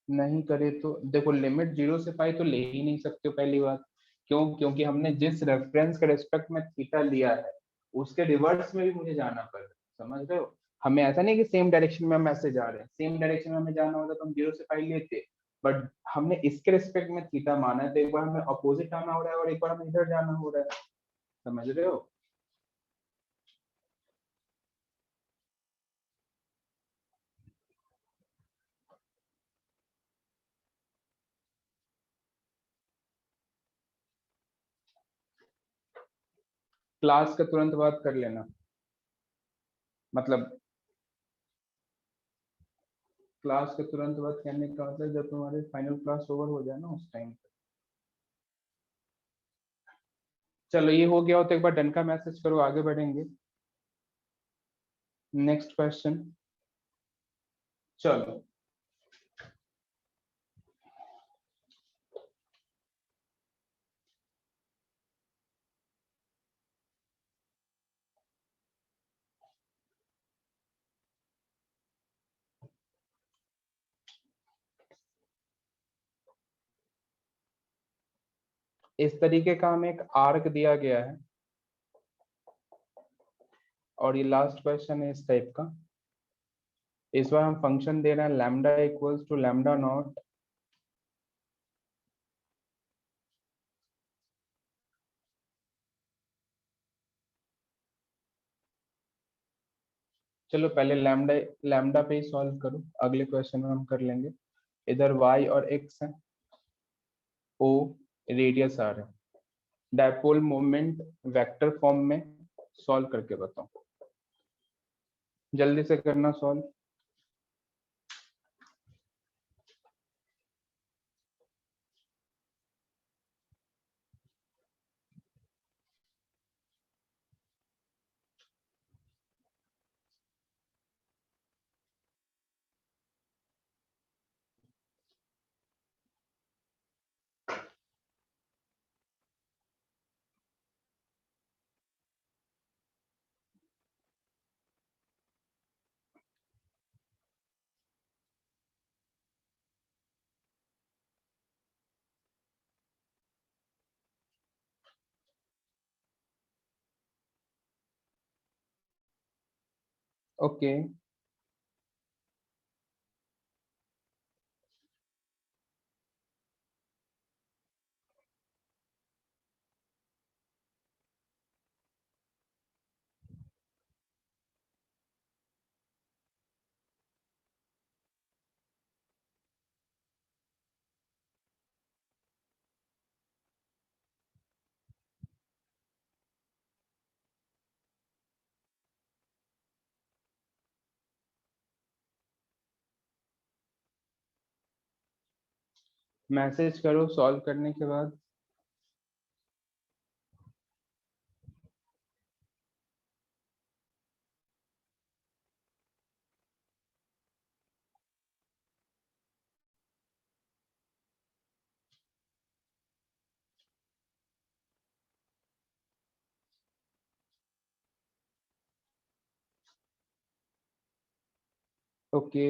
नहीं करे तो, देखो लिमिट 0 से पाई तो ले ही नहीं सकते हो, पहली बात। क्यों? क्योंकि हमने जिस रेफरेंस के रिस्पेक्ट में थीटा लिया है उसके रिवर्स में भी मुझे जाना पड़ रहा है, समझ रहे हो? हमें ऐसा नहीं कि सेम डायरेक्शन में हम ऐसे जा रहे हैं, सेम डायरेक्शन में हमें जाना होता तो हम 0 से पाई लेते, बट हमने इसके रिस्पेक्ट में थीटा माना है, तो एक बार हमें अपोजिट आना हो रहा है और एक बार हमें इधर जाना हो रहा है। समझ रहे हो? क्लास का तुरंत बात कर लेना, मतलब क्लास के तुरंत बाद करने का मतलब जब तुम्हारे फाइनल क्लास ओवर हो जाए ना उस टाइम पे। चलो ये हो गया हो तो एक बार डन का मैसेज करो, आगे बढ़ेंगे। नेक्स्ट क्वेश्चन, चलो इस तरीके का हमें एक आर्क दिया गया है और ये लास्ट क्वेश्चन है इस टाइप का। इस बार हम फंक्शन दे रहे हैं lambda equals to lambda naught चलो पहले लैम्डा लैम्डा पे ही सॉल्व करो, अगले क्वेश्चन में हम कर लेंगे। इधर y और x है, o रेडियस r है, डायपोल मोमेंट वेक्टर फॉर्म में सॉल्व करके बताओ, जल्दी से करना सॉल्व। ओके मैसेज करो सॉल्व करने के बाद। ओके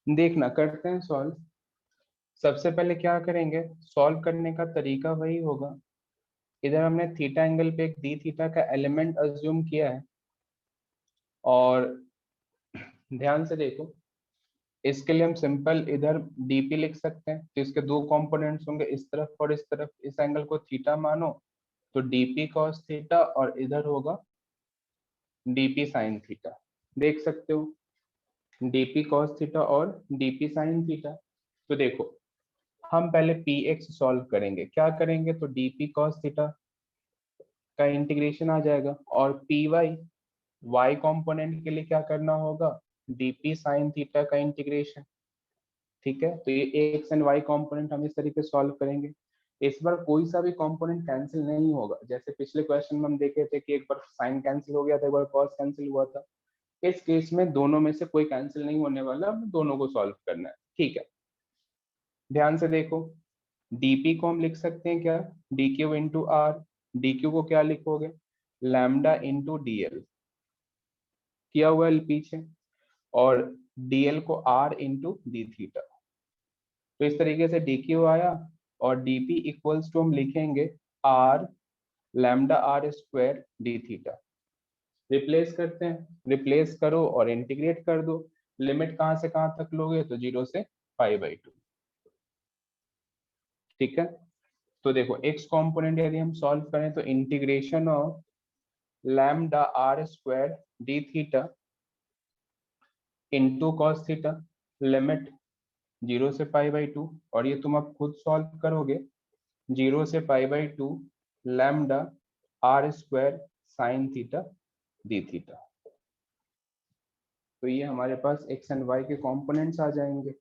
देखना करते हैं सॉल्व। सबसे पहले क्या करेंगे, सॉल्व करने का तरीका वही होगा। इधर हमने थीटा एंगल पे एक डी थीटा का एलिमेंट अज्यूम किया है और ध्यान से देखो, इसके लिए हम सिंपल इधर डीपी लिख सकते हैं, तो इसके दो कंपोनेंट्स होंगे इस तरफ और इस तरफ। इस एंगल को थीटा मानो तो डीपी कॉस थीटा और इधर होगा डीपी साइन थीटा। देख सकते हो डीपी कॉस थीटा और डीपी साइन थीटा। तो देखो हम पहले पी एक्स सॉल्व करेंगे, क्या करेंगे तो डीपी कॉस थीटा का इंटीग्रेशन आ जाएगा और पी वाई वाई कॉम्पोनेंट के लिए क्या करना होगा, डीपी साइन थीटा का इंटीग्रेशन। ठीक है, तो ये एक्स एंड वाई कंपोनेंट हम इस तरीके से सॉल्व करेंगे। इस बार कोई सा भी कंपोनेंट कैंसिल नहीं होगा, जैसे पिछले क्वेश्चन में हम देखे थे कि एक बार साइन कैंसिल हो गया था, एक बार कॉस कैंसिल हुआ था। इस केस में दोनों में से कोई कैंसिल नहीं होने वाला, हमें दोनों को सॉल्व करना है। ठीक है, ध्यान से देखो, डीपी को हम लिख सकते हैं क्या, D Q into R. D Q को क्या लिखोगे, लैम्डा इंटू डी एल किया हुआ है पीछे, और डीएल को आर इंटू डी थीटा। तो इस तरीके से डी क्यू आया और डीपी इक्वल्स टू हम लिखेंगे R lambda are square D theta. Replace करते हैं, रिप्लेस करो और इंटीग्रेट कर दो। लिमिट कहां से कहां तक लोगे तो 0 से π/2। ठीक है, तो देखो एक्स कंपोनेंट यदि हम सॉल्व करें तो integration of lambda are square D theta into cos theta, limit 0 से π/2, और ये तुम अब खुद सॉल्व करोगे 0 से π/2 lambda are square sine theta D theta. तो ये हमारे पास एक्स एंड वाई के कंपोनेंट्स आ जाएंगे।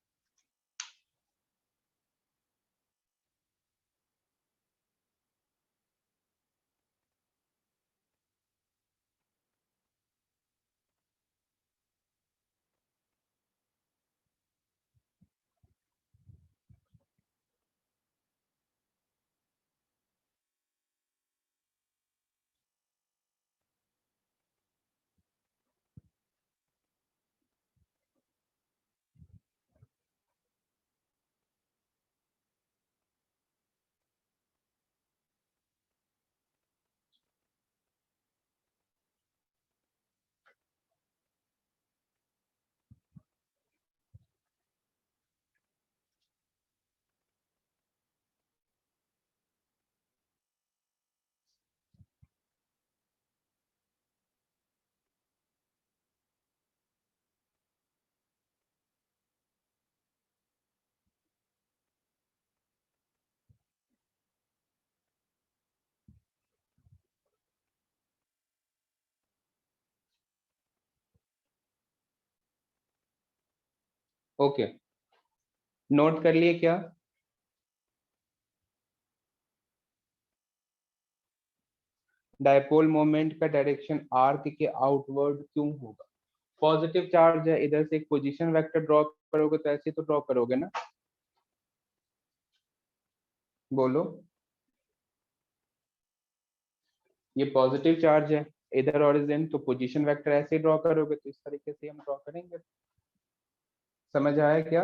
ओके, नोट कर लिए क्या? डायपोल मोमेंट का डायरेक्शन आर्क के आउटवर्ड क्यों होगा? पॉजिटिव चार्ज है, इधर से एक पोजीशन वेक्टर ड्रॉ करोगे तो ऐसे तो ड्रॉ करोगे ना, बोलो। ये पॉजिटिव चार्ज है, इधर ओरिजिन, तो पोजीशन वेक्टर ऐसे ही ड्रॉ करोगे, तो इस तरीके से हम ड्रॉ करेंगे। समझ आया क्या?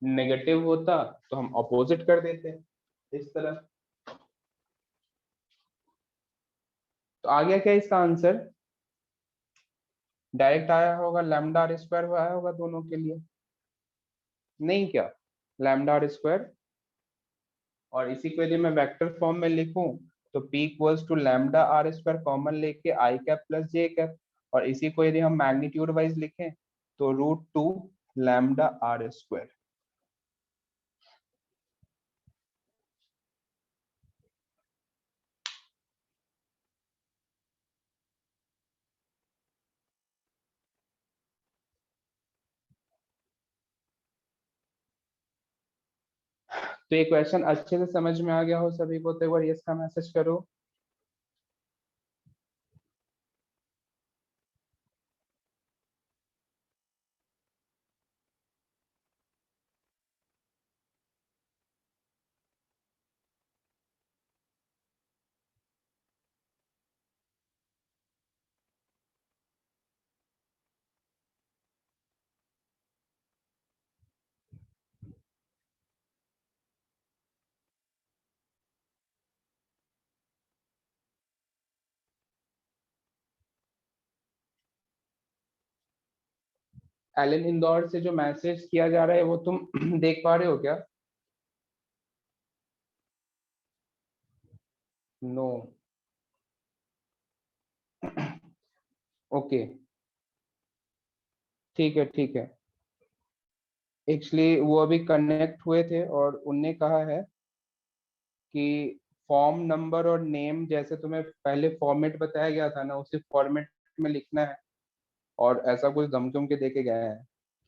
नेगेटिव होता तो हम अपोजिट कर देते इस तरह। तो आ गया क्या इसका आंसर? डायरेक्ट आया होगा, लैम्डा आर स्क्वायर आया होगा दोनों के लिए, नहीं क्या? लैम्डा आर स्क्वायर, और इसी को यदि मैं वेक्टर फॉर्म में लिखूं तो P equals to lambda are square common लेके I cap plus J cap, और इसी को यदि हम मैग्नीट्यूड वाइज लिखें तो √2 लैम्डा आर स्क्वायर। तो ये क्वेश्चन अच्छे से समझ में आ गया हो सभी को तो एक बार यस का मैसेज करो। एलन इंदौर से जो मैसेज किया जा रहा है वो तुम देख पा रहे हो क्या? नो। ओके, ठीक है ठीक है। एक्चुअली वो अभी कनेक्ट हुए थे और उनने कहा है कि फॉर्म नंबर और नेम जैसे तुम्हें पहले फॉर्मेट बताया गया था ना, उसी फॉर्मेट में लिखना है। और ऐसा कुछ धमकी के देके गए हैं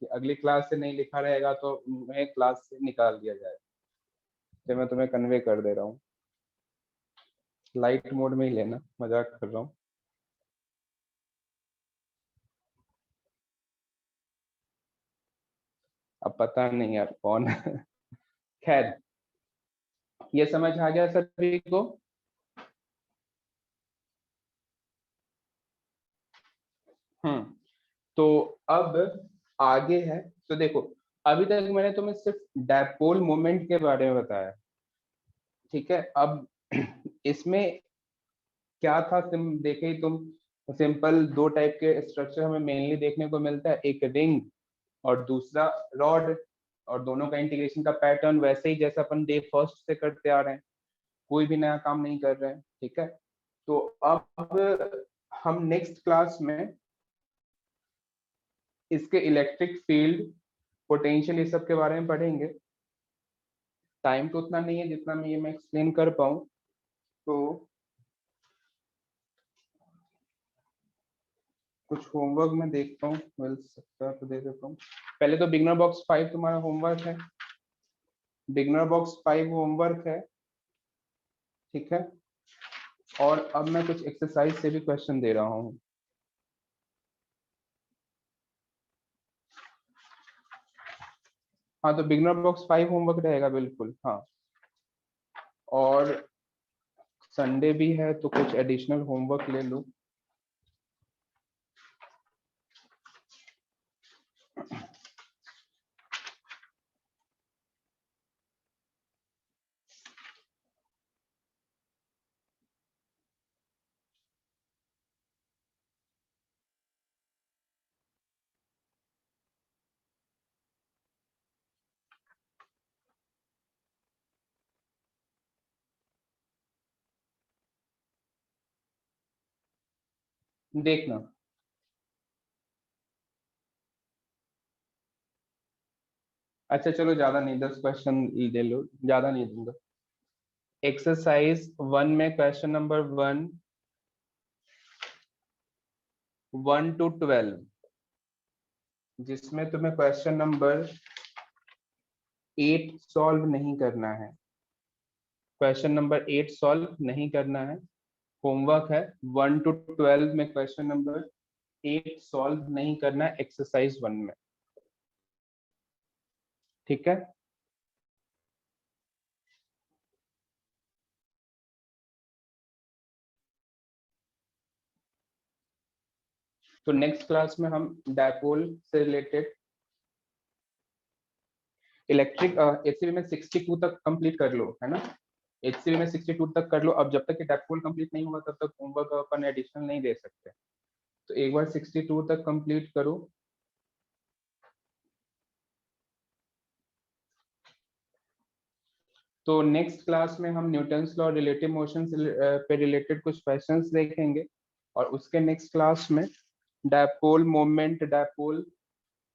कि अगली क्लास से नहीं लिखा रहेगा तो उन्हें क्लास से निकाल दिया जाए। तो मैं तुम्हें कन्वे कर दे रहा हूँ, लाइट मोड में ही लेना, मजाक कर रहा हूँ। अब पता नहीं यार कौन खैर, ये समझ आ गया सभी को? हम्म। तो अब आगे है, तो देखो, अभी तक मैंने तुम्हें सिर्फ डायपोल मोमेंट के बारे में बताया, ठीक है। अब इसमें क्या था, देखे ही तुम, सिंपल दो टाइप के स्ट्रक्चर हमें मेनली देखने को मिलता है, एक रिंग और दूसरा रॉड, और दोनों का इंटीग्रेशन का पैटर्न वैसे ही जैसा अपन डे फर्स्ट से करते आ रहे हैं, कोई भी नया काम नहीं कर रहे हैं, ठीक है। तो अब हम नेक्स्ट क्लास में इसके इलेक्ट्रिक फील्ड, पोटेंशियल, ये सब के बारे में पढ़ेंगे। टाइम तो उतना नहीं है जितना मैं एक्सप्लेन कर पाऊँ, तो कुछ होमवर्क मैं देखता हूँ, मिल सकता है तो दे देता हूँ। पहले तो बिगनर बॉक्स 5 तुम्हारा होमवर्क है, बिगनर बॉक्स 5 होमवर्क है, ठीक है। और अब मैं कुछ एक्सरसाइज से भी क्वेश्चन दे रहा हूँ। हाँ तो बिगनर बॉक्स 5 होमवर्क रहेगा बिल्कुल, हाँ। और संडे भी है तो कुछ एडिशनल होमवर्क ले लो। देखना। अच्छा चलो ज्यादा नहीं, 10 क्वेश्चन ले लो, ज्यादा नहीं दूंगा। एक्सरसाइज 1 में क्वेश्चन नंबर 1 to 12, जिसमें तुम्हें क्वेश्चन नंबर 8 सॉल्व नहीं करना है। क्वेश्चन नंबर 8 सॉल्व नहीं करना है। होमवर्क है 1 to 12 में क्वेश्चन नंबर 8 सॉल्व नहीं करना है एक्सरसाइज 1 में, ठीक है। तो नेक्स्ट क्लास में हम डायपोल से रिलेटेड इलेक्ट्रिक एचसीवी में 62 तक कंप्लीट कर लो, है ना। एचसीवी में 62 तक कर लो। अब जब तक कि डायपोल कंप्लीट नहीं हुआ तब तक होमवर्क अपन एडिशनल नहीं दे सकते। तो एक बार 62 तक कंप्लीट करो। तो नेक्स्ट क्लास में हम न्यूटन्स लॉ रिलेटिव मोशन पे रिलेटेड कुछ क्वेश्चंस देखेंगे। और उसके नेक्स्ट क्लास में डायपोल मोमेंट, डायपोल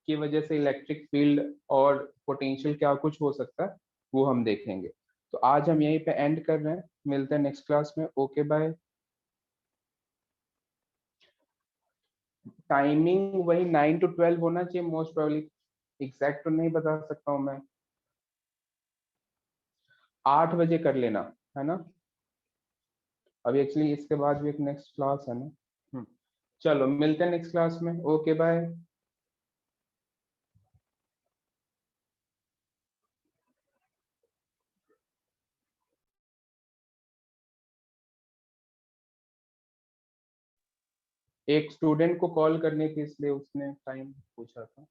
की वजह से इलेक्ट्रिक फील्ड और पोटेंशियल क्या कुछ हो सकता है वो हम देखेंगे। तो आज हम यहीं पे एंड कर रहे हैं, मिलते हैं नेक्स्ट क्लास में। Okay bye. टाइमिंग वही 9 to 12 होना चाहिए मोस्ट प्रोबेबली, एग्जैक्ट तो नहीं बता सकता हूँ मैं। 8 बजे कर लेना, है ना। अभी एक्चुअली इसके बाद भी एक नेक्स्ट क्लास है ना। हम्म, चलो मिलते हैं नेक्स्ट क्लास में। Okay bye. एक स्टूडेंट को कॉल करनी थी इसलिए उसने टाइम पूछा था।